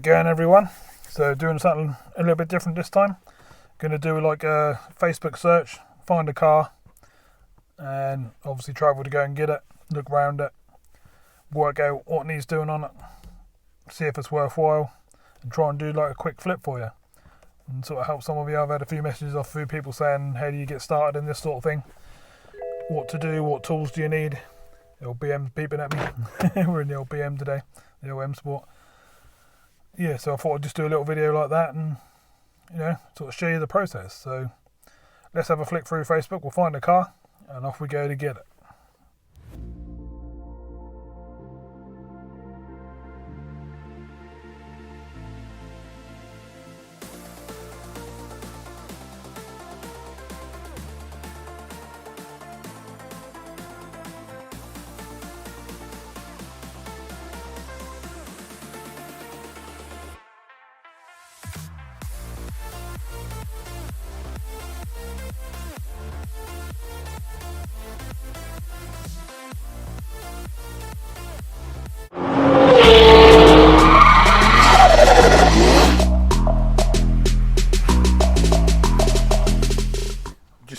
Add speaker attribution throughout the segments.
Speaker 1: going, everyone? So doing something a little bit different this time. Going to do like a Facebook search, find a car, and obviously travel to go and get it, look around it, work out what needs doing on it, see if it's worthwhile, and try and do like a quick flip for you. And sort of help some of you. I've had a few messages off a few people saying, how do you get started in this sort of thing? What to do, what tools do you need? The old BM's beeping at me. We're in the old BM today, the old M Sport. Yeah, so I thought I'd just do a little video like that and, you know, sort of show you the process. So let's have a flick through Facebook, we'll find a car, and off we go to get it.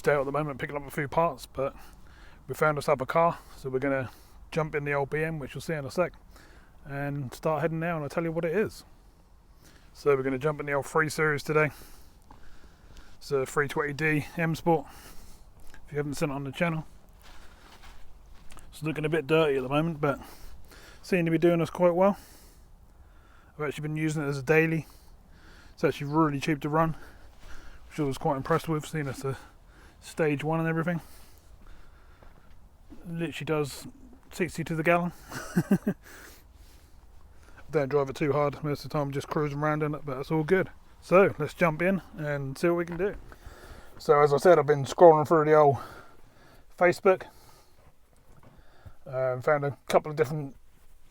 Speaker 1: Out at the moment picking up a few parts, but we found us up a car, so we're going to jump in the old BM, which you'll see in a sec, and start heading now, and I'll tell you what it is. So we're going to jump in the old 3 Series today. It's a 320D M Sport, if you haven't seen it on the channel. It's looking a bit dirty at the moment, but seeming to be doing us quite well. I've actually been using it as a daily. It's actually really cheap to run, which I was quite impressed with, seeing it's a stage 1 and everything. Literally does 60 to the gallon. Don't drive it too hard, most of the time I'm just cruising around in it, but it's all good. So let's jump in and see what we can do. So as I said, I've been scrolling through the old Facebook, found a couple of different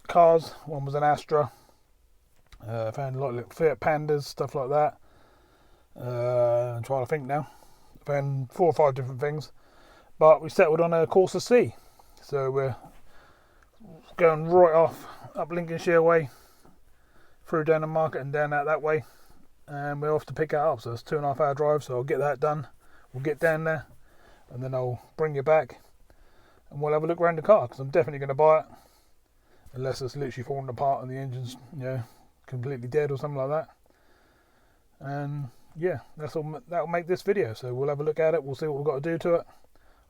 Speaker 1: cars. One was an Astra, found a lot of little Fiat Pandas, stuff like that. I'm trying to think now. Found 4 or 5 different things, but we settled on a Corsa C. So we're going right off up Lincolnshire way, through down the market and down out that way, and we're off to pick it up. So it's a 2.5 hour drive, so I'll get that done. We'll get down there and then I'll bring you back and we'll have a look around the car, because I'm definitely going to buy it, unless it's literally falling apart and the engine's, you know, completely dead or something like that. And yeah, that'll make this video. So we'll have a look at it, we'll see what we've got to do to it.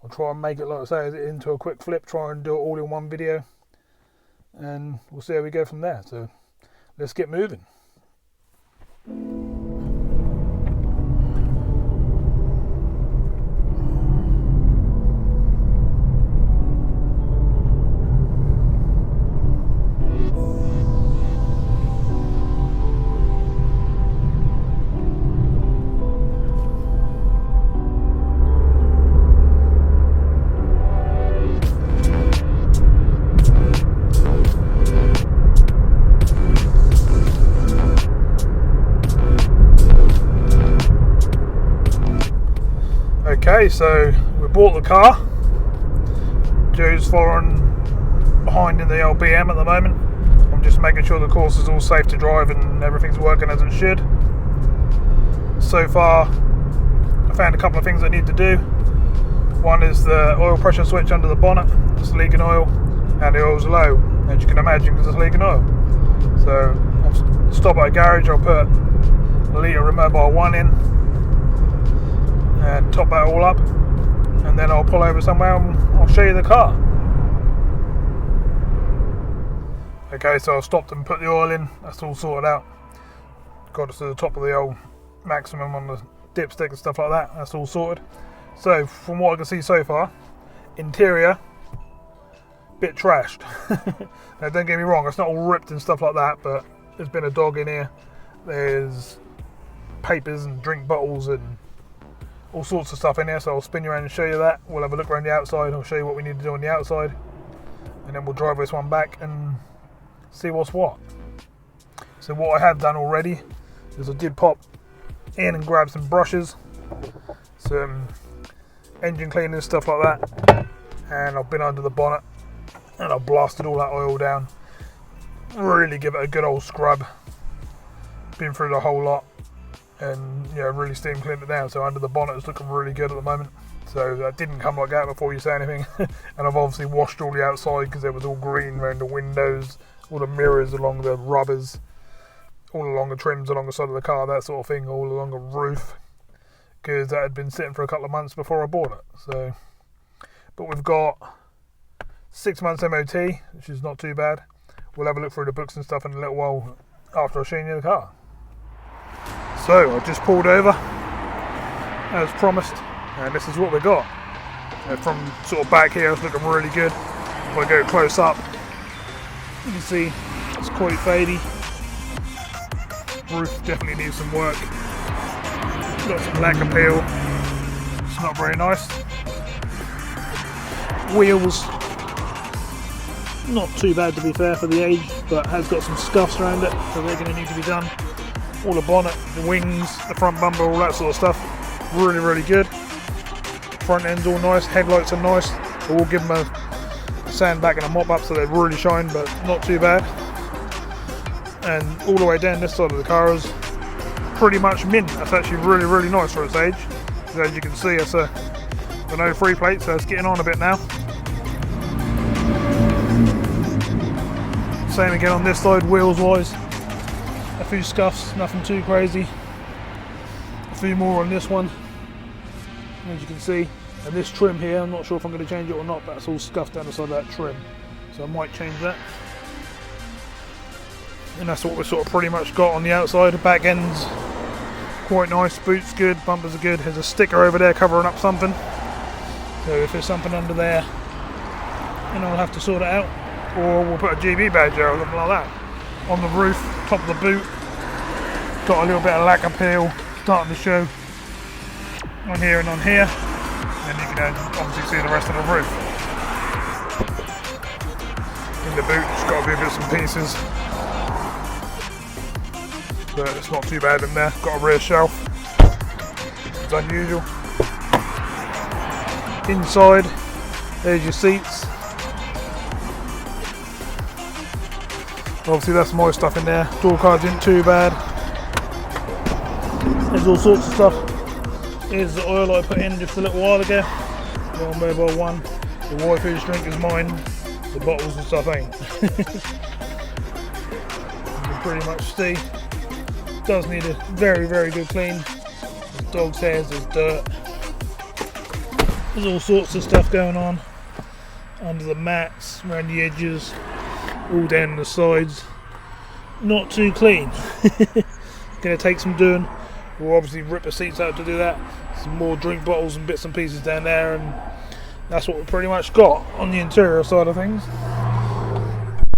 Speaker 1: I'll try and make it, like I say, into a quick flip, try and do it all in one video, and we'll see how we go from there. So let's get moving. Okay, so we bought the car. Joe's following behind in the old BM at the moment. I'm just making sure the course is all safe to drive and everything's working as it should. So far, I found a couple of things I need to do. One is the oil pressure switch under the bonnet. It's leaking oil, and the oil's low, as you can imagine, because it's leaking oil. So I'll stop at a garage, I'll put a litre of Mobile 1 in, and top that all up, and then I'll pull over somewhere and I'll show you the car. Okay, so I've stopped and put the oil in, that's all sorted out. Got it to the top of the old maximum on the dipstick and stuff like that, that's all sorted. So from what I can see so far, interior, bit trashed. Now don't get me wrong, it's not all ripped and stuff like that, but there's been a dog in here, there's papers and drink bottles and all sorts of stuff in here, so I'll spin you around and show you that. We'll have a look around the outside, I'll show you what we need to do on the outside, and then we'll drive this one back and see what's what. So what I have done already is I did pop in and grab some brushes, some engine cleaning, stuff like that, and I've been under the bonnet and I've blasted all that oil down, really give it a good old scrub, been through the whole lot, and really steam cleaned it down. So under the bonnet is looking really good at the moment. So that didn't come like that before you say anything. And I've obviously washed all the outside because it was all green around the windows, all the mirrors along the rubbers, all along the trims along the side of the car, that sort of thing, all along the roof, because that had been sitting for a couple of months before I bought it. So, but we've got 6 months MOT, which is not too bad. We'll have a look through the books and stuff in a little while after I've shown you the car. So I just pulled over as promised, and this is what we got. From sort of back here, it's looking really good. If I go close up, you can see it's quite fadey. Roof definitely needs some work. Got some lack appeal. It's not very nice. Wheels, not too bad to be fair for the age, but has got some scuffs around it, so they're going to need to be done. All the bonnet, the wings, the front bumper, all that sort of stuff, really, really good. Front end's all nice, headlights are nice. I will give them a sand back and a mop up so they really shine, but not too bad. And all the way down this side of the car is pretty much mint. That's actually really, really nice for its age. So as you can see, it's an 03 plate, so it's getting on a bit now. Same again on this side, wheels wise. A few scuffs, nothing too crazy. A few more on this one, as you can see. And this trim here, I'm not sure if I'm going to change it or not, but it's all scuffed down the side of that trim. So I might change that. And that's what we've sort of pretty much got on the outside. The back end's quite nice, boots good, bumpers are good. There's a sticker over there covering up something. So if there's something under there, then I'll have to sort it out. Or we'll put a GB badge there or something like that. On the roof, top of the boot, got a little bit of lack appeal starting to show on here and on here. And you can obviously see the rest of the roof. In the boot, it's got a few bits and pieces. But it's not too bad in there. Got a rear shelf. It's unusual. Inside, there's your seats. Obviously that's my stuff in there. Door cards isn't too bad. There's all sorts of stuff. Here's the oil I put in just a little while ago. The on mobile one. The Wi-Fi drink is mine. The bottles and stuff ain't. You can pretty much see. Does need a very, very good clean. There's dog's hairs, there's dirt. There's all sorts of stuff going on. Under the mats, around the edges, all down the sides. Not too clean. Gonna take some doing. We'll obviously rip the seats out to do that. Some more drink bottles and bits and pieces down there, and that's what we've pretty much got on the interior side of things.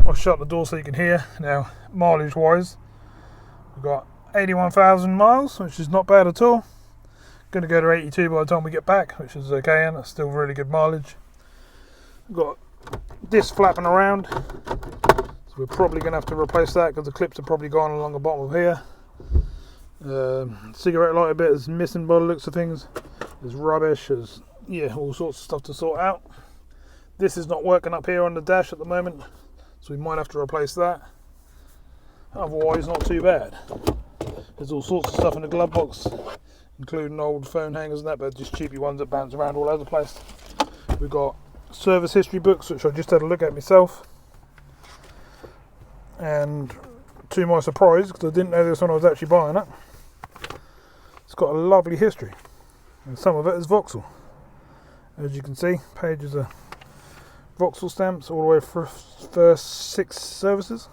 Speaker 1: I'll shut the door so you can hear. Now, mileage wise, we've got 81,000 miles, which is not bad at all. Going to go to 82 by the time we get back, which is okay, and that's still really good mileage. We've got this flapping around, so we're probably going to have to replace that because the clips are probably gone along the bottom of here. Cigarette lighter bit is missing by the looks of things. There's rubbish, there's all sorts of stuff to sort out. This is not working up here on the dash at the moment, so we might have to replace that. Otherwise, not too bad. There's all sorts of stuff in the glove box, including old phone hangers and that, but just cheapy ones that bounce around all over the place. We've got service history books, which I just had a look at myself. And to my surprise, because I didn't know this when I was actually buying it, it's got a lovely history. And some of it is Vauxhall. As you can see, pages of Vauxhall stamps all the way for first 6 services.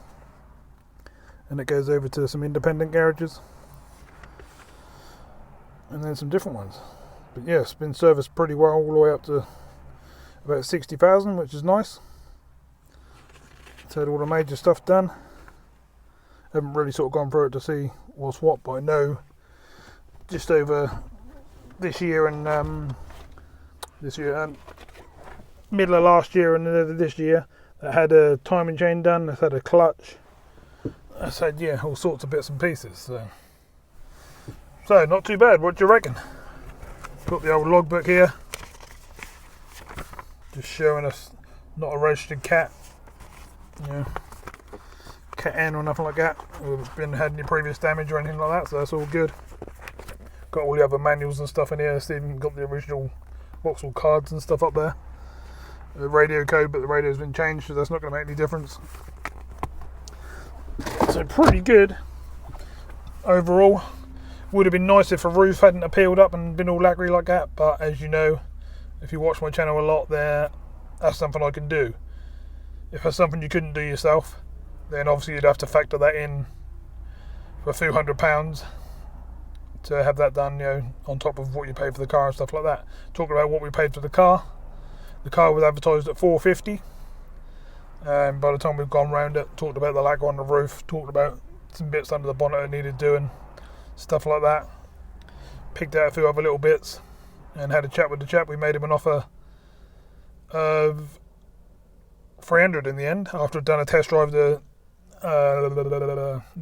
Speaker 1: And it goes over to some independent garages. And then some different ones. But yeah, it's been serviced pretty well all the way up to about 60,000, which is nice. So had all the major stuff done. Haven't really sort of gone through it to see what's what, but I know just over this year and middle of last year and this year, that had a timing chain done, that's had a clutch. I said, yeah, all sorts of bits and pieces. So not too bad. What do you reckon? Got the old logbook here, just showing us not a registered cat. cat in or nothing like that. We've been had any previous damage or anything like that, so that's all good. Got all the other manuals and stuff in here. It's even got the original Vauxhall cards and stuff up there. The radio code, but the radio's been changed, so that's not going to make any difference. So pretty good overall. Would have been nice if a roof hadn't peeled up and been all lacquery like that, but as you know, if you watch my channel a lot, that's something I can do. If that's something you couldn't do yourself, then obviously you'd have to factor that in for a few £100 to have that done, on top of what you pay for the car and stuff like that. Talking about what we paid for the car was advertised at $450, and by the time we've gone round it, talked about the lacquer on the roof, talked about some bits under the bonnet that needed doing, stuff like that. Picked out a few other little bits and had a chat with the chap. We made him an offer of $300 in the end, after I'd done a test drive. The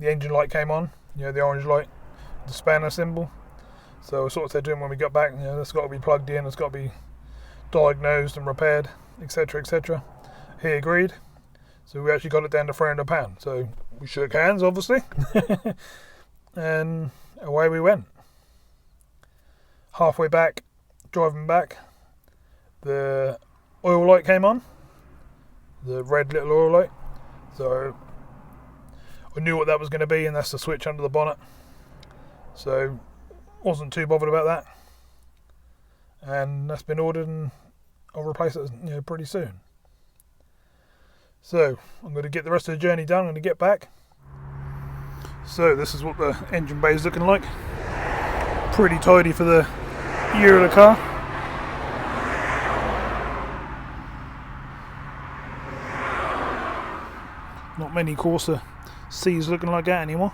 Speaker 1: engine light came on, the orange light, the spanner symbol. So I sort of said to him when we got back, that's got to be plugged in, it's got to be diagnosed and repaired, etc, etc. He agreed, so we actually got it down to £300. So we shook hands, obviously, and away we went. Halfway back, driving back, the oil light came on, the red little oil light. So I knew what that was going to be, and that's the switch under the bonnet. So wasn't too bothered about that, and that's been ordered, and I'll replace it pretty soon. So I'm going to get the rest of the journey done. I'm going to get back. So this is what the engine bay is looking like. Pretty tidy for the year of the car. Not many Corsa C's looking like that anymore.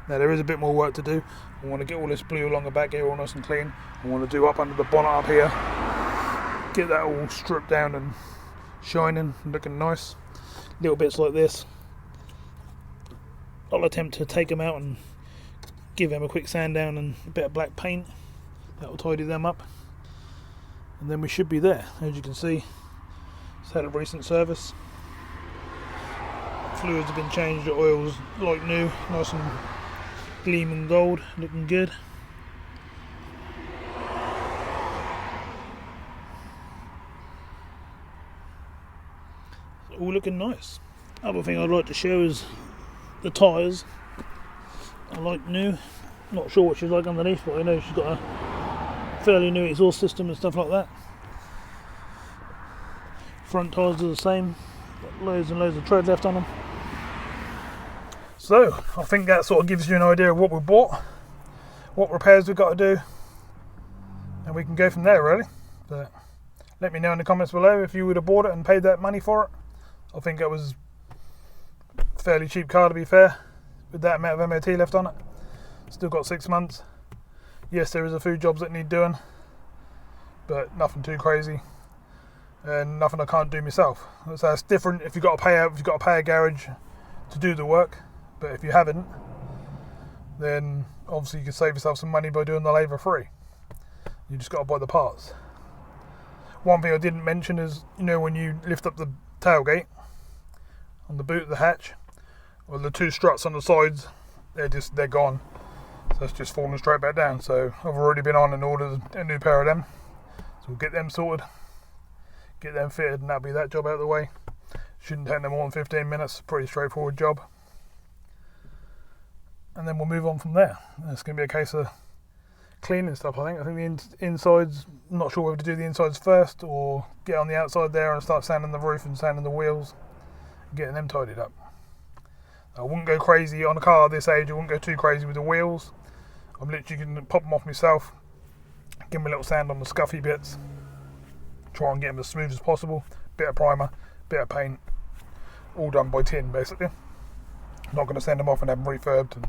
Speaker 1: Now there is a bit more work to do. I want to get all this blue along the back here all nice and clean. I want to do up under the bonnet up here, get that all stripped down and shining and looking nice. Little bits like this, I'll attempt to take them out and give them a quick sand down and a bit of black paint. That will tidy them up, and then we should be there. As you can see, it's had a recent service. Fluids have been changed, the oil's like new, nice and gleaming gold, looking good. It's all looking nice. Other thing I'd like to show is the tyres. I like new. Not sure what she's like underneath, but I know she's got a fairly new exhaust system and stuff like that. Front tyres are the same. Got loads and loads of tread left on them. So I think that sort of gives you an idea of what we bought, what repairs we've got to do, and we can go from there really. But let me know in the comments below if you would have bought it and paid that money for it. I think it was a fairly cheap car, to be fair, with that amount of MOT left on it. Still got 6 months. Yes, there is a few jobs that need doing, but nothing too crazy, and nothing I can't do myself. So it's different if you've got to pay a garage to do the work. But if you haven't, then obviously you can save yourself some money by doing the labour free. You just got to buy the parts. One thing I didn't mention is, when you lift up the tailgate on the boot of the hatch, well, the two struts on the sides, they're gone. So it's just falling straight back down. So I've already been on and ordered a new pair of them. So we'll get them sorted, get them fitted, and that'll be that job out of the way. Shouldn't take them more than 15 minutes. Pretty straightforward job. And then we'll move on from there. It's going to be a case of cleaning stuff, I think. The insides, I'm not sure whether to do the insides first or get on the outside there and start sanding the roof and sanding the wheels and getting them tidied up. I wouldn't go crazy on a car this age. I wouldn't go too crazy with the wheels. I'm literally going to pop them off myself, give them a little sand on the scuffy bits, try and get them as smooth as possible. Bit of primer, bit of paint, all done by tin basically. I'm not going to send them off and have them refurbed and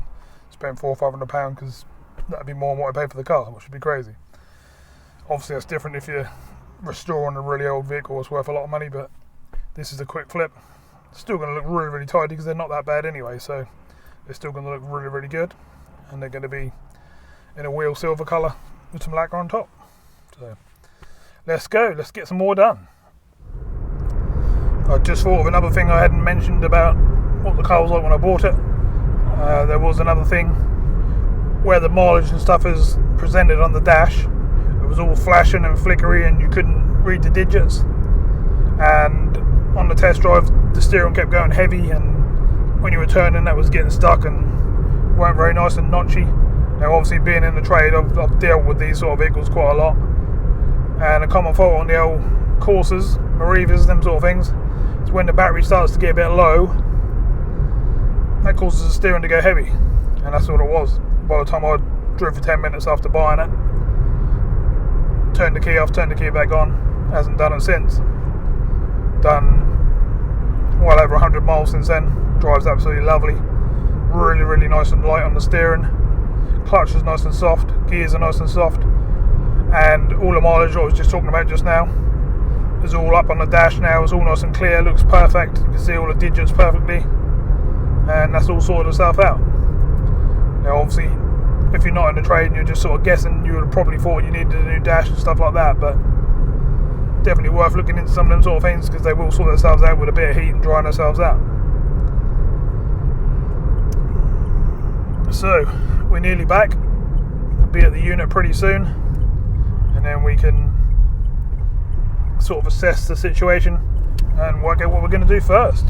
Speaker 1: spend £400 or £500 because that'd be more than what I paid for the car, which would be crazy. Obviously that's different if you're restoring a really old vehicle. It's worth a lot of money, but this is a quick flip. It's still going to look really, really tidy because they're not that bad anyway, so they're still going to look really, really good, and they're going to be in a wheel silver colour with some lacquer on top. So let's go, let's get some more done. I just thought of another thing I hadn't mentioned about what the car was like when I bought it. There was another thing where the mileage and stuff is presented on the dash. It was all flashing and flickery and you couldn't read the digits. And on the test drive, the steering kept going heavy, and when you were turning, that was getting stuck and weren't very nice and notchy. Now, obviously, being in the trade, I've dealt with these sort of vehicles quite a lot. And a common fault on the old Corsas, Marivas, them sort of things, is when the battery starts to get a bit low, that causes the steering to go heavy. And that's what it was. By the time I drove for 10 minutes after buying it, turned the key off, turned the key back on, hasn't done it since. Done well over 100 miles since then. Drives absolutely lovely. Really, really nice and light on the steering. Clutch is nice and soft. Gears are nice and soft. And all the mileage I was just talking about just now is all up on the dash now. It's all nice and clear. Looks perfect. You can see all the digits perfectly. And that's all sorted itself out. Now, obviously, if you're not in the trade and you're just sort of guessing, you would have probably thought you needed a new dash and stuff like that. But definitely worth looking into some of them sort of things, because they will sort themselves out with a bit of heat and drying themselves out. So we're nearly back. We'll be at the unit pretty soon, and then we can sort of assess the situation and work out what we're going to do first.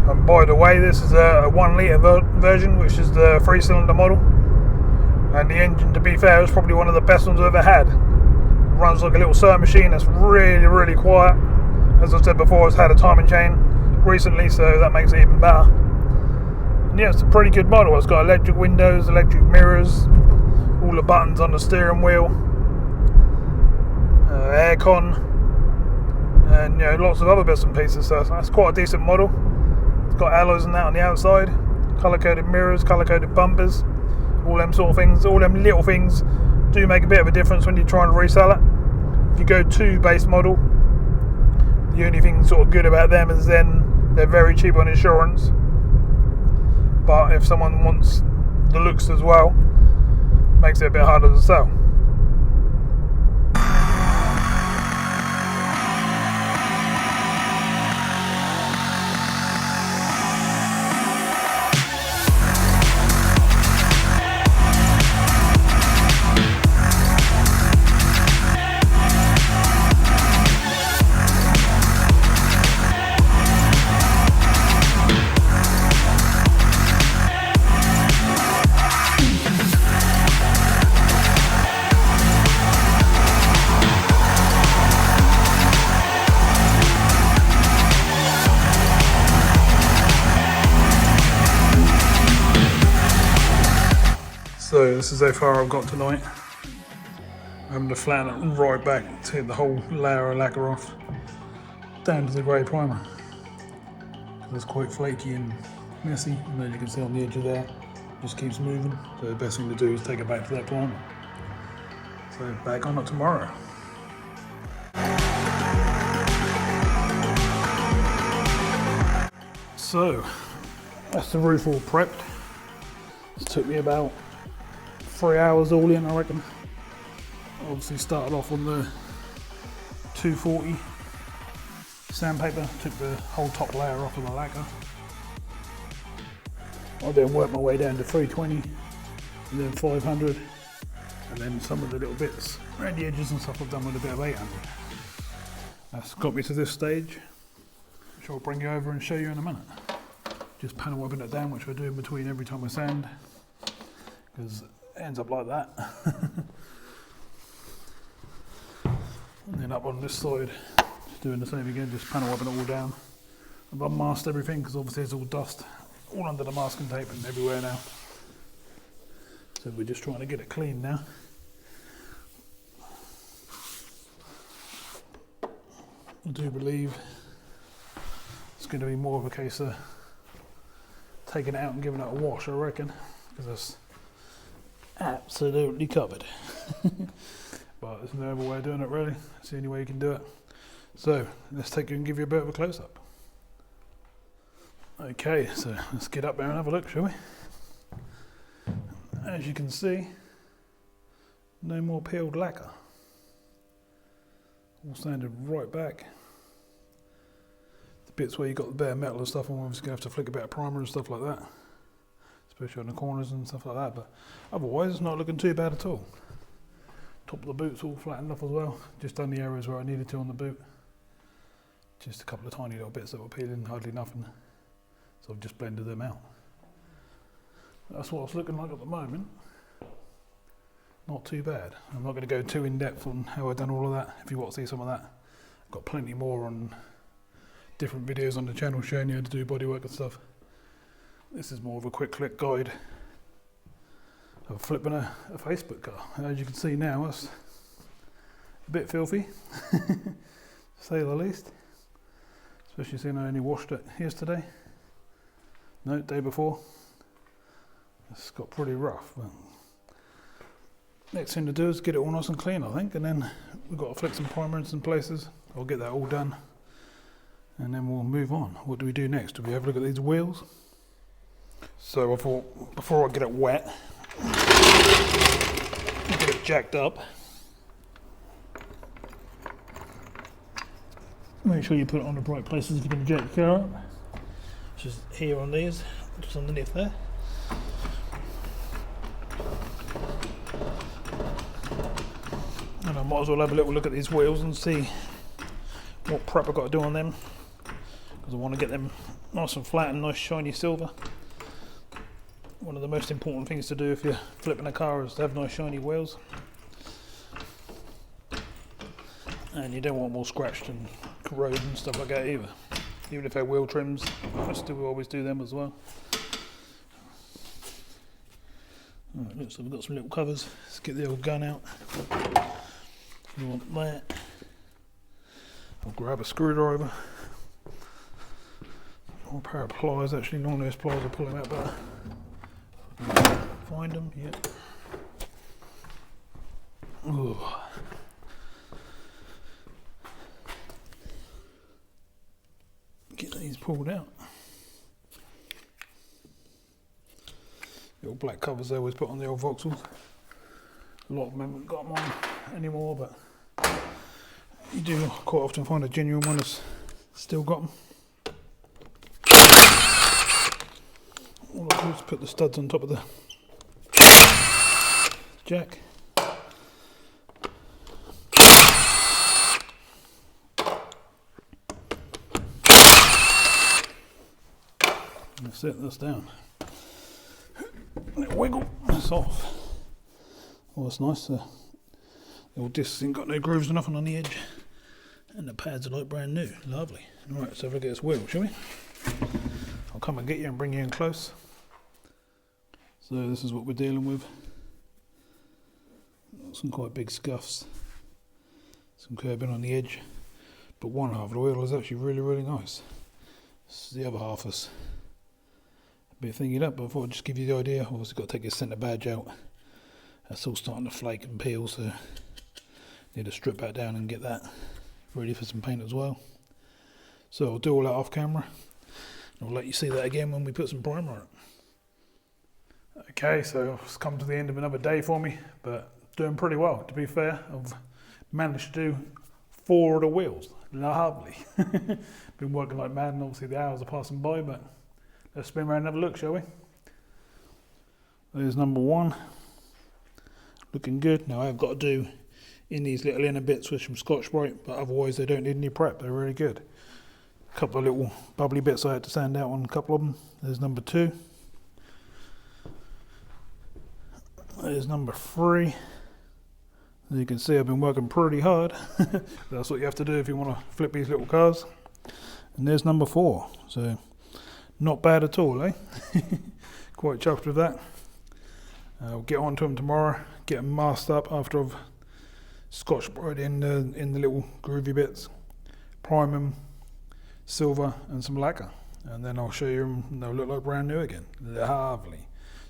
Speaker 1: And by the way, this is a 1 litre version, which is the 3-cylinder model. And the engine, to be fair, is probably one of the best ones I've ever had. It runs like a little sewing machine. It's really, really quiet. As I said before, it's had a timing chain recently, so that makes it even better. And yeah, it's a pretty good model. It's got electric windows, electric mirrors, all the buttons on the steering wheel, aircon, and lots of other bits and pieces. So that's quite a decent model. It's got alloys and that on the outside, colour-coded mirrors, colour-coded bumpers. All them sort of things, all them little things do make a bit of a difference when you're trying to resell it. If you go to base model, the only thing sort of good about them is then they're very cheap on insurance. But if someone wants the looks as well, it makes it a bit harder to sell. So this is how far I've got tonight. I'm going to flatten it right back, take the whole layer of lacquer off, down to the grey primer. It's quite flaky and messy, and as you can see on the edge of there, it just keeps moving. So the best thing to do is take it back to that primer. So back on it tomorrow. So that's the roof all prepped. It took me about 3 hours all in, I reckon. Obviously started off on the 240 sandpaper, took the whole top layer off of the lacquer. I then worked my way down to 320 and then 500, and then some of the little bits around the edges and stuff I've done with a bit of 800. That's got me to this stage, which I'll bring you over and show you in a minute. Just panel webbing it down, which I do in between every time I sand, because it ends up like that. And then up on this side, just doing the same again, just panel webbing it all down. I've unmasked everything because obviously there's all dust all under the masking tape and everywhere now. So we're just trying to get it clean now. I do believe it's going to be more of a case of taking it out and giving it a wash, I reckon, because it's absolutely covered. But there's no other way of doing it really. It's the only way you can do it. So let's take you and give you a bit of a close-up. Okay, so let's get up there and have a look, shall we? As you can see, no more peeled lacquer. all sanded right back. The bits where you got the bare metal and stuff, I'm obviously going to have to flick a bit of primer and stuff like that, especially on the corners and stuff like that, but otherwise it's not looking too bad at all. Top of the boot's all flattened off as well, just done the areas where I needed to on the boot. Just a couple of tiny little bits that were peeling, hardly nothing, so I've just blended them out. That's what it's looking like at the moment. Not too bad. I'm not going to go too in depth on how I've done all of that. If you want to see some of that, I've got plenty more on different videos on the channel showing you how to do bodywork and stuff. This is more of a quick click guide of flipping a Facebook car. And as you can see now, it's a bit filthy, to say the least. Especially seeing I only washed it yesterday. No, day before. It's got pretty rough, but next thing to do is get it all nice and clean, I think, and then we've got to flick some primer in some places. I'll get that all done, and then we'll move on. What do we do next? Do we have a look at these wheels? So I thought, before I get it wet, get it jacked up. Make sure you put it on the right places if you're going to jack your car up. Just here on these, just underneath there. And I might as well have a little look at these wheels and see what prep I've got to do on them, because I want to get them nice and flat and nice shiny silver. One of the most important things to do if you're flipping a car is to have nice shiny wheels. And you don't want them all scratched and corroded and stuff like that either. Even if they're wheel trims, I still always do them as well. Alright, looks like we've got some little covers. Let's get the old gun out. You want that. I'll grab a screwdriver. Or a pair of pliers, actually, long nose pliers will pull them out better. Find them, yep. Ooh. Get these pulled out. The old black covers they always put on the old Vauxhalls. A lot of them haven't got them on anymore, but you do quite often find a genuine one that's still got them. All I do is put the studs on top of the jack. And set this down. Let it wiggle, it's off. Oh, that's nice. The old discs ain't got no grooves or nothing on the edge. And the pads are like brand new. Lovely. Alright, let's have a look at this wheel, shall we? I'll come and get you and bring you in close. So this is what we're dealing with. Some quite big scuffs. Some curbing on the edge. But one half of the wheel is actually really, really nice. The other half is a bit thinking up, but I thought I'd just give you the idea. Obviously got to take your centre badge out. That's all starting to flake and peel, so need to strip that down and get that ready for some paint as well. So I'll do all that off camera. I'll let you see that again when we put some primer on it. Okay, so it's come to the end of another day for me, but doing pretty well, to be fair. I've managed to do 4 of the wheels. Lovely. Been working like mad, and obviously the hours are passing by, but let's spin around and have a look, shall we? There's number 1. Looking good. Now I've got to do in these little inner bits with some Scotch-Brite, but otherwise they don't need any prep. They're really good. A couple of little bubbly bits I had to sand out on a couple of them. There's number 2. There's number 3. As you can see, I've been working pretty hard. That's what you have to do if you want to flip these little cars. And there's number 4. So not bad at all, eh? Quite chuffed with that. I'll get on to them tomorrow, get them masked up after I've Scotch-Brite in the little groovy bits, prime them, silver and some lacquer, and then I'll show you them and they'll look like brand new again. Lovely.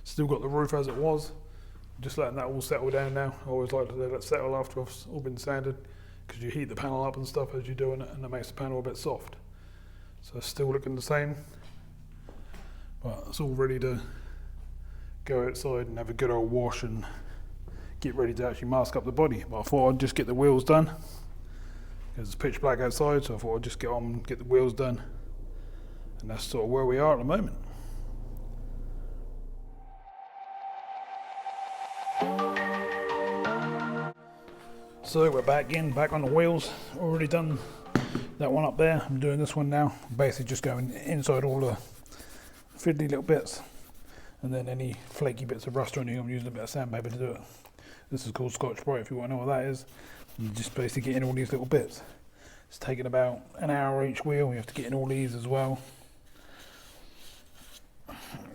Speaker 1: Still got the roof as it was, just letting that all settle down now. I always like to let it settle after it's all been sanded, because you heat the panel up and stuff as you're doing it, and that makes the panel a bit soft. So it's still looking the same, but it's all ready to go outside and have a good old wash and get ready to actually mask up the body. But I thought I'd just get the wheels done because it's pitch black outside, so I thought I'd just get on and get the wheels done. And that's sort of where we are at the moment. So we're back on the wheels. Already done that one up there. I'm doing this one now. Basically just going inside all the fiddly little bits, and then any flaky bits of rust or anything, I'm using a bit of sandpaper to do it. This is called Scotch-Brite, if you want to know what that is. And just basically get in all these little bits. It's taking about an hour each wheel. You have to get in all these as well.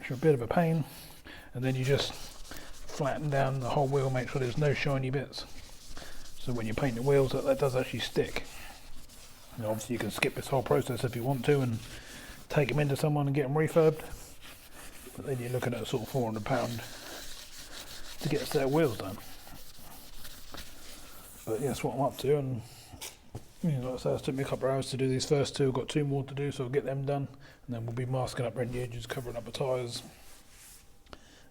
Speaker 1: It's a bit of a pain. And then you just flatten down the whole wheel, make sure there's no shiny bits. So when you paint the wheels, that does actually stick. And obviously you can skip this whole process if you want to and take them into someone and get them refurbed. But then you're looking at sort of £400 to get a set of wheels done. But yeah, that's what I'm up to. And like I said, it took me a couple of hours to do these first two. I've got 2 more to do, so I'll get them done. And then we'll be masking up around the edges, covering up the tyres,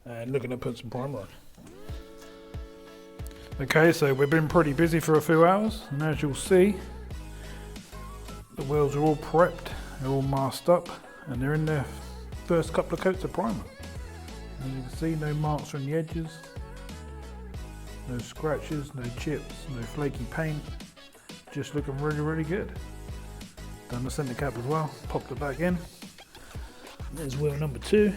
Speaker 1: and looking to put some primer on. Okay, so we've been pretty busy for a few hours, and as you'll see, the wheels are all prepped, they're all masked up, and they're in their first couple of coats of primer. As you can see, no marks on the edges, no scratches, no chips, no flaky paint, just looking really, really good. Done the centre cap as well, popped it back in. There's wheel number 2.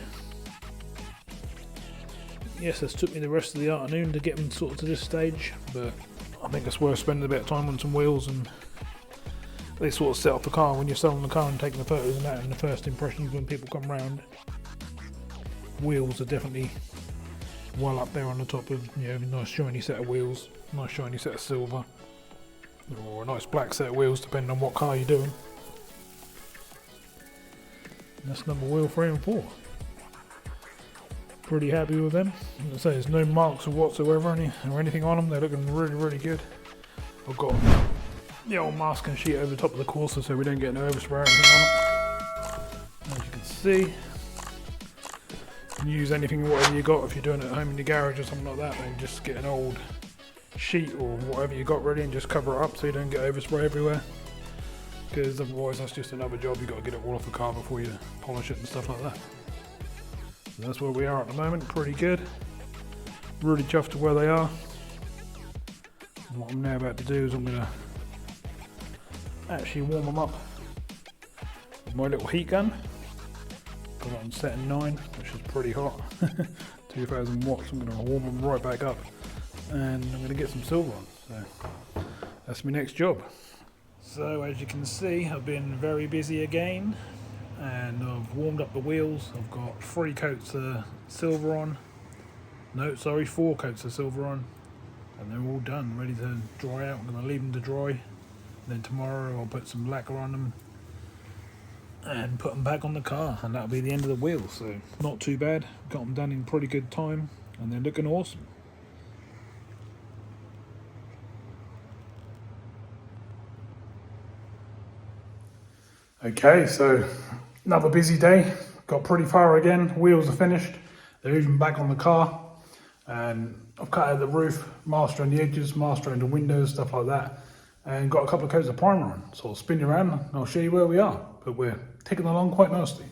Speaker 1: Yes, this took me the rest of the afternoon to get them sort of to this stage, but I think it's worth spending a bit of time on some wheels, and they sort of set off the car when you're selling the car and taking the photos and that, and the first impressions when people come round. Wheels are definitely well up there on the top of, you know, a nice shiny set of wheels, nice shiny set of silver, or a nice black set of wheels depending on what car you're doing. And that's number wheel 3 and 4. Pretty happy with them. As I say, there's no marks or whatsoever or anything on them. They're looking really, really good. I've got the old masking sheet over the top of the courser so we don't get no overspray or anything on it. As you can see, you can use anything, whatever you got. If you're doing it at home in your garage or something like that, then just get an old sheet or whatever you got ready and just cover it up so you don't get overspray everywhere. Because otherwise that's just another job. You've got to get it all off the car before you polish it and stuff like that. So that's where we are at the moment, pretty good. Really chuffed to where they are. And what I'm now about to do is I'm going to actually warm them up with my little heat gun. Got it on setting 9, which is pretty hot. 2000 watts, I'm going to warm them right back up. And I'm going to get some silver on. So that's my next job. So as you can see, I've been very busy again. And I've warmed up the wheels. I've got 3 coats of silver on. No, sorry, 4 coats of silver on. And they're all done, ready to dry out. I'm going to leave them to dry. And then tomorrow I'll put some lacquer on them and put them back on the car. And that'll be the end of the wheels. So not too bad. Got them done in pretty good time. And they're looking awesome. Okay, so another busy day. Got pretty far again. Wheels are finished. They're even back on the car. And I've cut out the roof, mastering the edges, mastering the windows, stuff like that. And got a couple of coats of primer on. So I'll spin you around and I'll show you where we are. But we're ticking along quite nicely.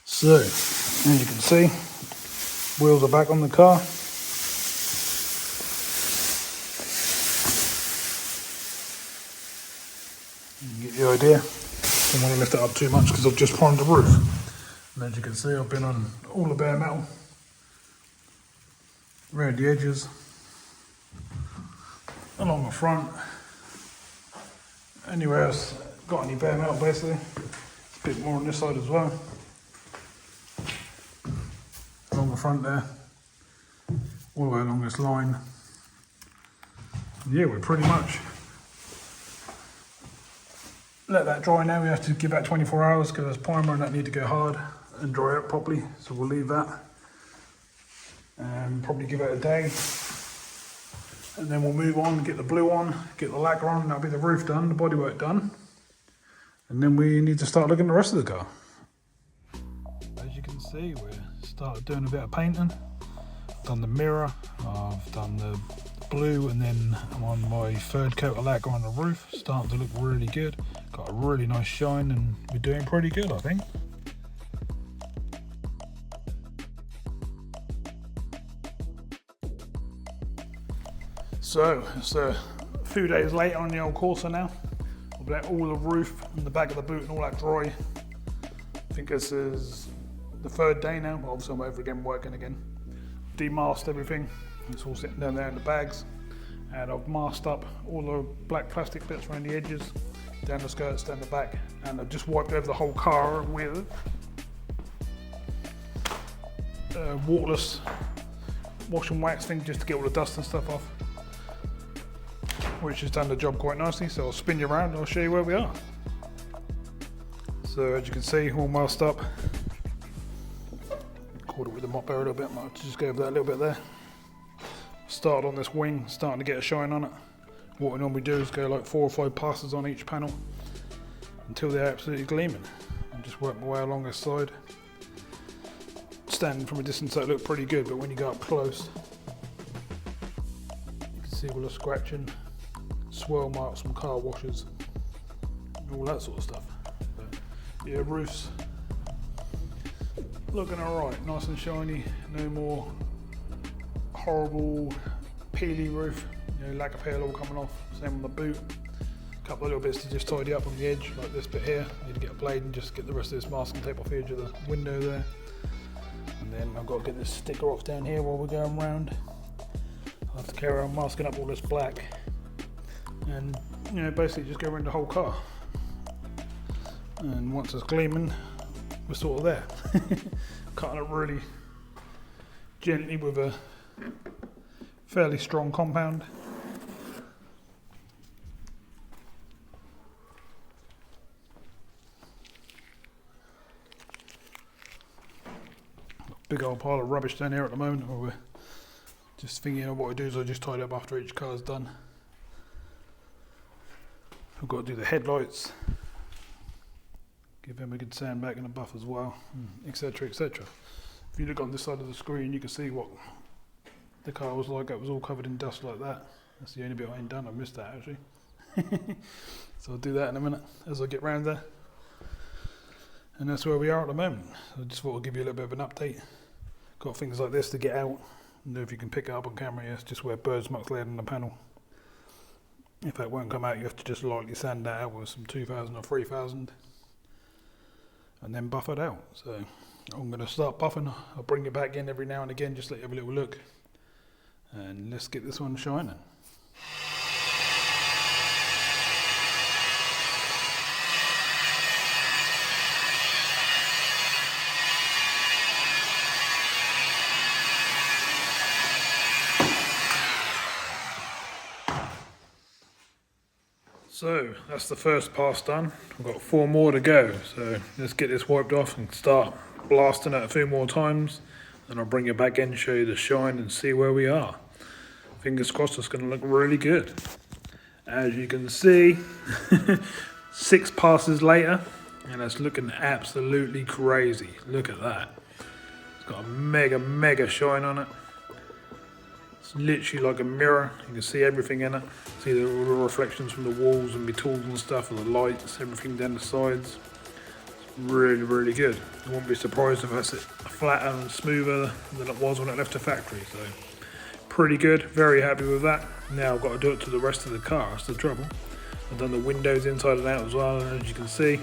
Speaker 1: So, as you can see, wheels are back on the car. You get the idea. Don't want to lift it up too much because I've just primed the roof. And as you can see, I've been on all the bare metal, around the edges, along the front, anywhere else got any bare metal basically. It's a bit more on this side as well. Along the front there, all the way along this line. Yeah, we're pretty much let that dry now. We have to give that 24 hours because there's primer and that need to go hard and dry out properly. So we'll leave that and probably give it a day. And then we'll move on, get the blue on, get the lacquer on, that'll be the roof done, the bodywork done. And then we need to start looking at the rest of the car. As you can see, we started doing a bit of painting. I've done the mirror, I've done the blue, and then I'm on my third coat of lacquer on the roof. Starting to look really good. Got a really nice shine, and we're doing pretty good, I think. So it's a few days later on the old Corsa now. I've let all the roof and the back of the boot and all that dry. I think this is the third day now, but obviously I'm over again working again. Demasked everything. It's all sitting down there in the bags. And I've masked up all the black plastic bits around the edges, down the skirts, down the back. And I've just wiped over the whole car with waterless wash and wax thing just to get all the dust and stuff off, which has done the job quite nicely. So I'll spin you around and I'll show you where we are. So as you can see, all masked up. Caught it with the mop there a little bit, I'll just go over that a little bit there. Started on this wing, starting to get a shine on it. What we normally do is go like 4 or 5 passes on each panel until they're absolutely gleaming. And just work my way along this side. Standing from a distance that looked pretty good, but when you go up close, you can see all the scratching, swirl marks from car washers, and all that sort of stuff. But yeah, roof's looking alright, nice and shiny, no more horrible peely roof, you know, lack of hair all coming off. Same on the boot. A couple of little bits to just tidy up on the edge, like this bit here. Need to get a blade and just get the rest of this masking tape off the edge of the window there. And then I've got to get this sticker off down here while we're going around. I'll have to carry on masking up all this black, and you know, basically just go around the whole car. And once it's gleaming, we're sort of there. Cutting it really gently with a fairly strong compound. Big old pile of rubbish down here at the moment. We're just thinking of what I do is I just tidy up after each car's done. I've got to do the headlights, give them a good sand back and a buff as well, etc, etc. If you look on this side of the screen, you can see what the car was like. It was all covered in dust like that. That's the only bit I ain't done. I missed that actually. So I'll do that in a minute as I get round there. And that's where we are at the moment. So I just thought I'd give you a little bit of an update. Got things like this to get out. I don't know if you can pick it up on camera. It's just where birds marks laid on the panel. If that won't come out, you have to just lightly sand that out with some 2000 or 3000 and then buff it out. So I'm going to start buffing. I'll bring it back in every now and again, just let you have a little look. And let's get this one shining. So that's the first pass done. We've got 4 more to go. So let's get this wiped off and start blasting it a few more times. Then I'll bring it back in, show you the shine and see where we are. Fingers crossed it's going to look really good. As you can see, 6 passes later and it's looking absolutely crazy. Look at that. It's got a mega shine on it. It's literally like a mirror. You can see everything in it. See all the reflections from the walls and the tools and stuff, and the lights, everything down the sides. It's really good. I won't be surprised if that's flatter and smoother than it was when it left the factory. So pretty good, very happy with that. Now I've got to do it to the rest of the car, that's the trouble. I've done the windows inside and out as well, and as you can see,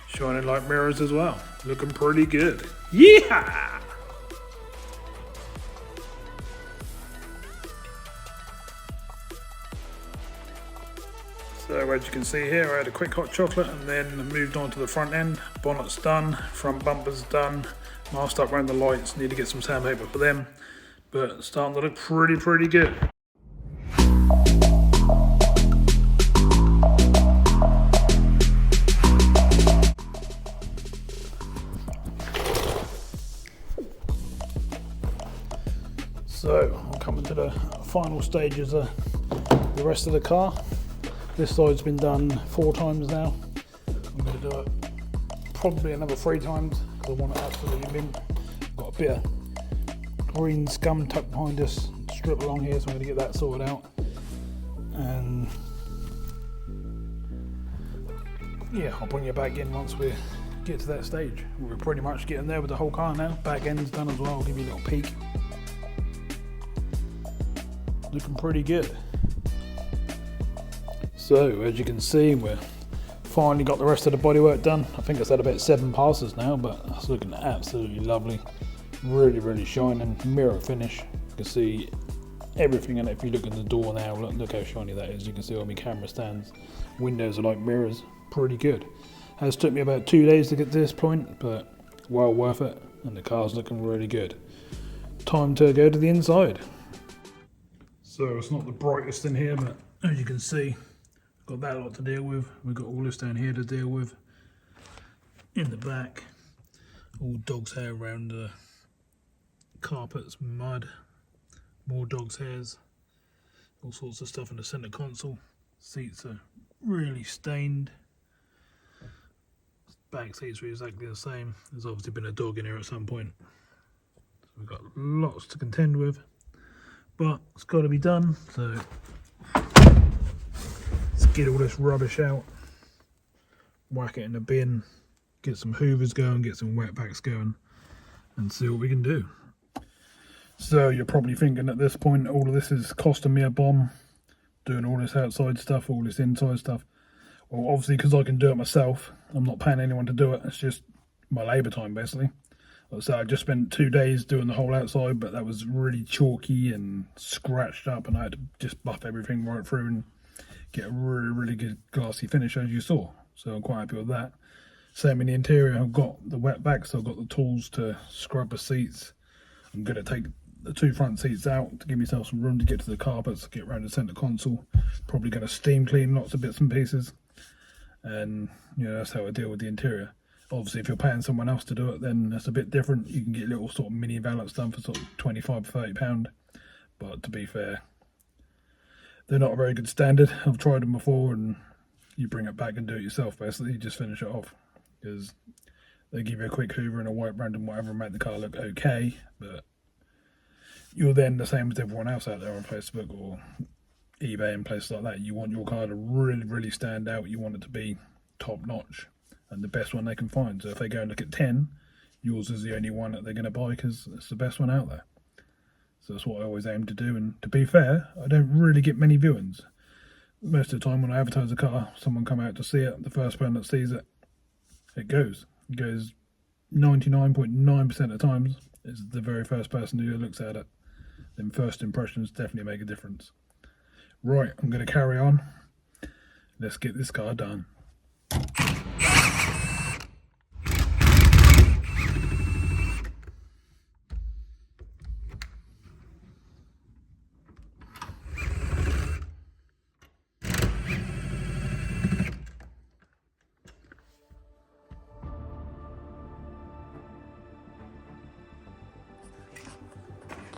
Speaker 1: shining like mirrors as well. Looking pretty good. Yeah! So as you can see here, I had a quick hot chocolate and then moved on to the front end. Bonnet's done, front bumper's done, masked up around the lights, need to get some sandpaper for them, but starting to look pretty good. So I'm coming to the final stages of the rest of the car. This side's been done 4 times now. I'm going to do it probably another 3 times because I want it absolutely mint. Got a bit of green scum tucked behind this strip along here, so I'm going to get that sorted out. And yeah, I'll bring you back in once we get to that stage. We're pretty much getting there with the whole car now. Back end's done as well. I'll give you a little peek. Looking pretty good. So as you can see, we're finally got the rest of the bodywork done. I think it's had about 7 passes now, but it's looking absolutely lovely. Really shining, mirror finish. You can see everything in it. If you look at the door now, look how shiny that is. You can see all my camera stands. Windows are like mirrors. Pretty good. Has took me about 2 days to get to this point, but well worth it, and the car's looking really good. Time to go to the inside. So it's not the brightest in here, but as you can see, got that lot to deal with. We've got all this down here to deal with. In the back, all dog's hair around the carpets, mud, more dog's hairs, all sorts of stuff in the centre console. Seats are really stained. Back seats are exactly the same. There's obviously been a dog in here at some point. So we've got lots to contend with, but it's got to be done. So let's get all this rubbish out, whack it in the bin, get some hoovers going, get some wetbacks going, and see what we can do. So you're probably thinking at this point, all of this is costing me a bomb, doing all this outside stuff, all this inside stuff. Well, obviously, because I can do it myself, I'm not paying anyone to do it. It's just my labour time, basically. So I just spent 2 days doing the whole outside, but that was really chalky and scratched up, and I had to just buff everything right through and get a really good glassy finish, as you saw. So I'm quite happy with that. Same in the interior. I've got the wetback, so I've got the tools to scrub the seats. I'm going to take the 2 front seats out to give myself some room to get to the carpets, get around the centre console. Probably going to steam clean lots of bits and pieces. And you know, that's how I deal with the interior. Obviously, if you're paying someone else to do it, then that's a bit different. You can get little sort of mini valets done for sort of £25–30. But to be fair, they're not a very good standard. I've tried them before, and you bring it back and do it yourself. Basically, you just finish it off, because they give you a quick hoover and a wipe round and whatever and make the car look okay. But you're then the same as everyone else out there on Facebook or eBay and places like that. You want your car to really stand out. You want it to be top notch and the best one they can find. So if they go and look at 10, yours is the only one that they're going to buy because it's the best one out there. So that's what I always aim to do. And to be fair, I don't really get many viewings. Most of the time when I advertise a car, someone come out to see it, the first person that sees it, it goes 99.9% of the times is the very first person who looks at it. Then first impressions definitely make a difference. Right, I'm going to carry on. Let's get this car done.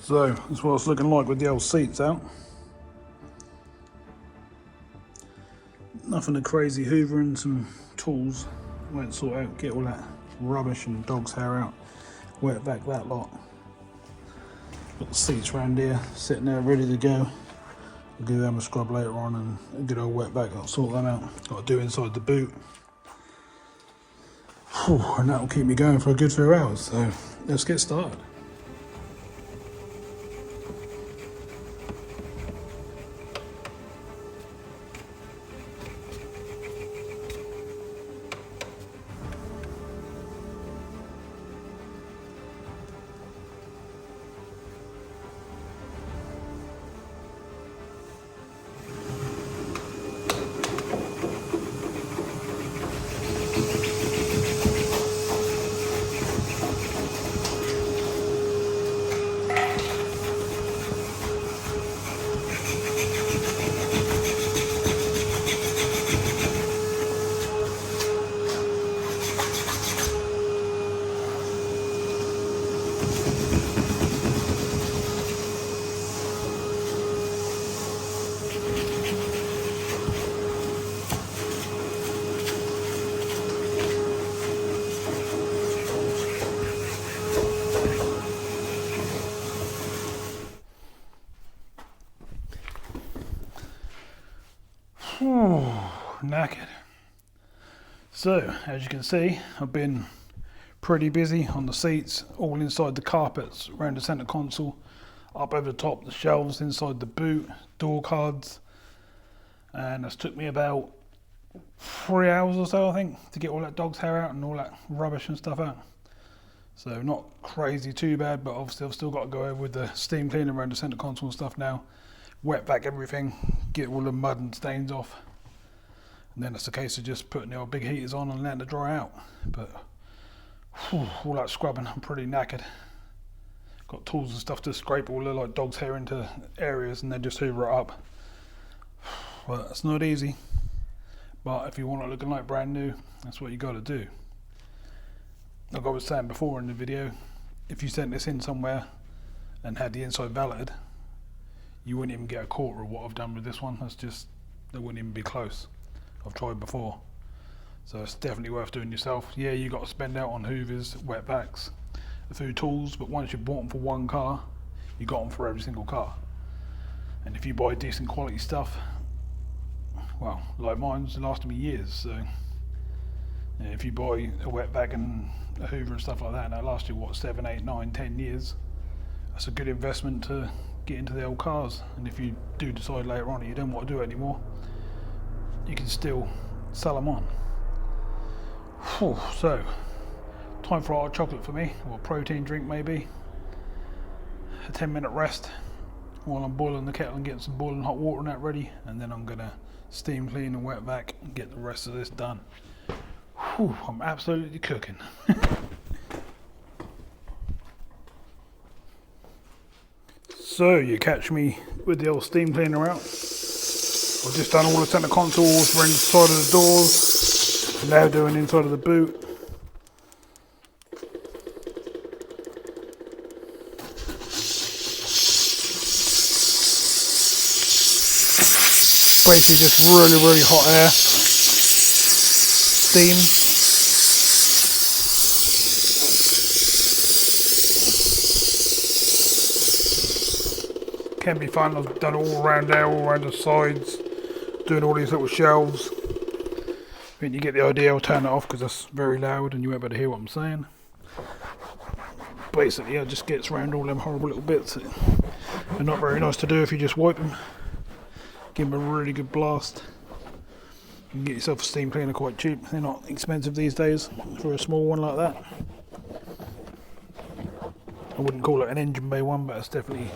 Speaker 1: So, that's what it's looking like with the old seats out. Nothing of crazy hoovering, some tools. Won't sort out, get all that rubbish and dog's hair out. Wet back that lot. Got the seats around here, sitting there ready to go. I'll give them a scrub later on and a good old wet back, I'll sort them out. Got to do inside the boot. Whew, and that'll keep me going for a good few hours, so let's get started. Knackered. So, as you can see, I've been pretty busy on the seats, all inside the carpets, around the centre console, up over the top, the shelves inside the boot, door cards, and it's took me about 3 hours or so, I think, to get all that dog's hair out and all that rubbish and stuff out. So not crazy too bad, but obviously I've still got to go over with the steam cleaner around the centre console and stuff now, wet vac everything, get all the mud and stains off, and then it's a case of just putting the old big heaters on and letting it dry out. But all that scrubbing, I'm pretty knackered. Got tools and stuff to scrape all the like dog's hair into areas and then just hoover it up. Well, it's not easy, but if you want it looking like brand new, that's what you got to do. Like I was saying before in the video, if you sent this in somewhere and had the inside valeted, you wouldn't even get a quarter of what I've done with this one. That's just, they wouldn't even be close. I've tried before, so it's definitely worth doing yourself. Yeah, you got to spend out on hoovers, wet vacs, a few tools, but once you've bought them for one car, you got them for every single car. And if you buy decent quality stuff, well, like mine's lasted me years. So yeah, if you buy a wet vac and a hoover and stuff like that, and that lasts you what, 7, 8, 9, 10 years, that's a good investment to get into the old cars. And if you do decide later on that you don't want to do it anymore, you can still sell them on. So time for a hot chocolate for me, or a protein drink maybe. A 10-minute rest while I'm boiling the kettle and getting some boiling hot water and that ready, and then I'm gonna steam clean and wet vac and get the rest of this done. I'm absolutely cooking. So you catch me with the old steam cleaner out. I've just done all the centre consoles, around the side of the doors, now doing inside of the boot. Basically just really hot air, steam. Can be fun. I've done all around there, all around the sides, doing all these little shelves. When you get the idea, I'll turn it off because that's very loud and you won't be able to hear what I'm saying. Basically, it just gets around all them horrible little bits. They're not very nice to do if you just wipe them. Give them a really good blast. You can get yourself a steam cleaner quite cheap. They're not expensive these days for a small one like that. I wouldn't call it an engine bay one, but it's definitely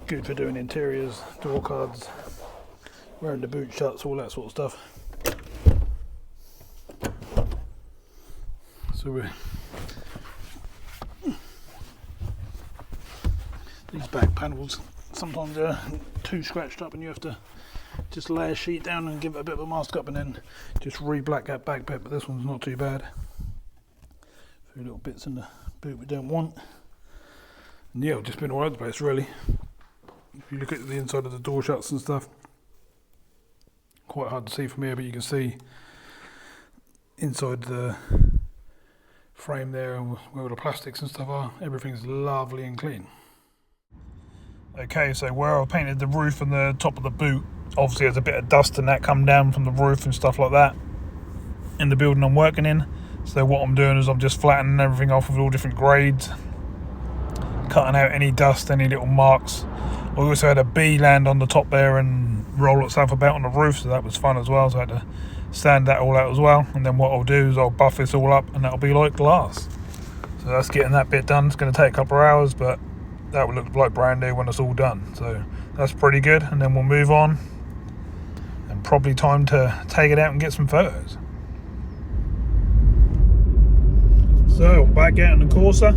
Speaker 1: good for doing interiors, door cards, wearing the boot shuts, all that sort of stuff. So these back panels, sometimes they're too scratched up and you have to just lay a sheet down and give it a bit of a mask up and then just re-black that back bit, but this one's not too bad. A few little bits in the boot we don't want. And yeah, I've just been all over the place really. If you look at the inside of the door shuts and stuff, quite hard to see from here, but you can see inside the frame there where all the plastics and stuff are, everything's lovely and clean. Okay, so where I painted the roof and the top of the boot, obviously there's a bit of dust and that come down from the roof and stuff like that in the building I'm working in. So what I'm doing is I'm just flattening everything off with all different grades, cutting out any dust, any little marks. I also had a bee land on the top there and roll itself about on the roof, so that was fun as well. So I had to sand that all out as well. And then what I'll do is I'll buff this all up and that'll be like glass. So that's getting that bit done. It's going to take a couple of hours, but that will look like brand new when it's all done. So that's pretty good. And then we'll move on. And probably time to take it out and get some photos. So back out in the Corsa.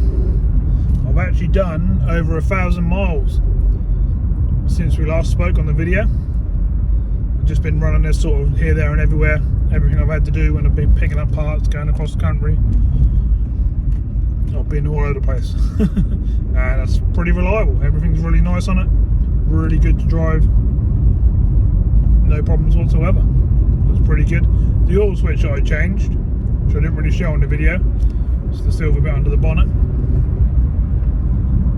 Speaker 1: I've actually done over 1,000 miles since we last spoke on the video. I've just been running this sort of here, there and everywhere. Everything I've had to do when I've been picking up parts, going across the country. I've been all over the place. And that's pretty reliable. Everything's really nice on it. Really good to drive. No problems whatsoever. That's pretty good. The oil switch I changed, which I didn't really show on the video. It's the silver bit under the bonnet.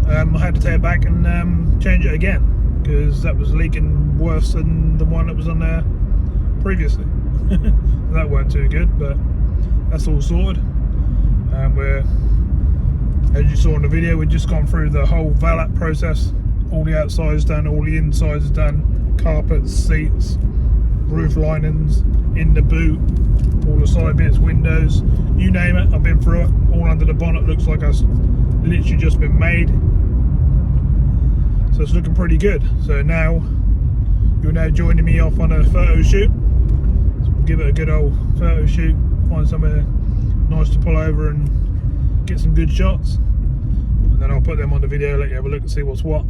Speaker 1: I had to take it back and change it again. because that was leaking worse than the one that was on there previously. That weren't too good, but that's all sorted. And we're, as you saw in the video, we've just gone through the whole valet process. All the outside's done, all the inside's done, carpets, seats, roof linings, in the boot, all the side bits, windows, you name it, I've been through it. All under the bonnet looks like it's literally just been made. So it's looking pretty good. So now, you're now joining me off on a photo shoot. So we'll give it a good old photo shoot, find somewhere nice to pull over and get some good shots. And then I'll put them on the video, let you have a look and see what's what.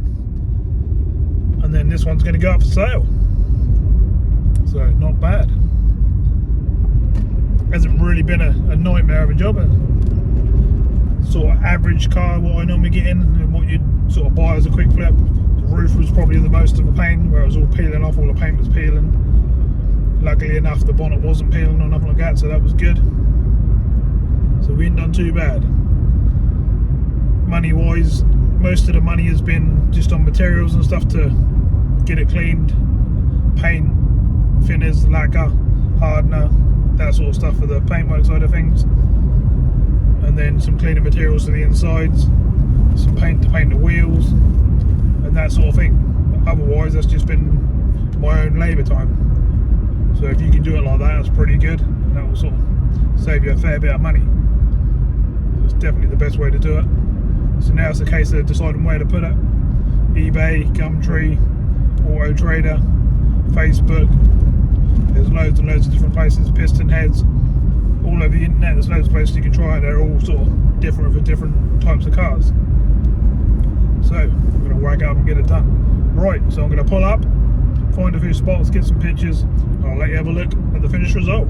Speaker 1: And then this one's going to go up for sale. So not bad. Hasn't really been a nightmare of a job. Sort of average car, what I normally get in, and what you'd sort of buy as a quick flip. The roof was probably the most of a pain, where it was all peeling off, all the paint was peeling. Luckily enough, the bonnet wasn't peeling or nothing like that, so that was good. So we ain't done too bad. Money wise, most of the money has been just on materials and stuff to get it cleaned, paint, thinners, lacquer, hardener, that sort of stuff for the paintwork side of things. And then some cleaning materials to the insides, some paint to paint the wheels, and that sort of thing. But otherwise, that's just been my own labour time. So if you can do it like that, that's pretty good, and that will sort of save you a fair bit of money. So it's definitely the best way to do it. So now it's a case of deciding where to put it. eBay, Gumtree, Autotrader, Facebook. There's loads and loads of different places, piston heads, all over the internet. There's loads of places you can try it. They're all sort of different for different types of cars. So I'm going to whack up and get it done. Right, so I'm going to pull up, find a few spots, get some pictures, and I'll let you have a look at the finished result.